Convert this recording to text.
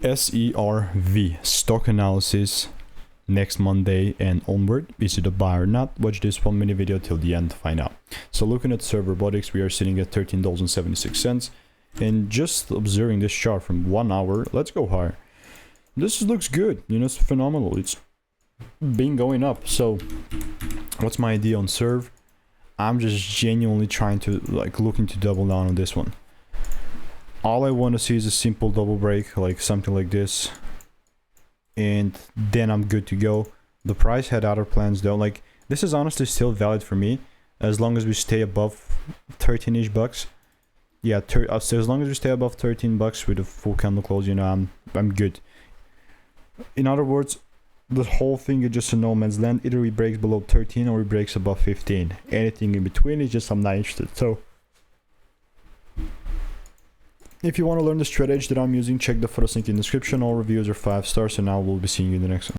SERV stock analysis next Monday and onward. Is it a buy or not? Watch this 1 minute video till the end to find out. So looking at SERV Robotics, we are sitting at $13.76, and just observing this chart from 1 hour, let's go higher. This looks good, you know, it's phenomenal. It's been going up. So what's my idea on SERV? I'm just genuinely trying to looking to double down on this one. All I want to see is a simple double break, like something like this, and then I'm good to go. The price had other plans though. Like, this is honestly still valid for me as long as we stay above 13-ish bucks. Yeah, so as long as we stay above 13 bucks with a full candle close, you know, I'm good. In other words, the whole thing is just a no man's land. Either we breaks below 13 or we breaks above 15. Anything in between is just I'm not interested. So if you want to learn the strategy that I'm using, check the first link in the description. All reviews are 5 stars, and now we'll be seeing you in the next one.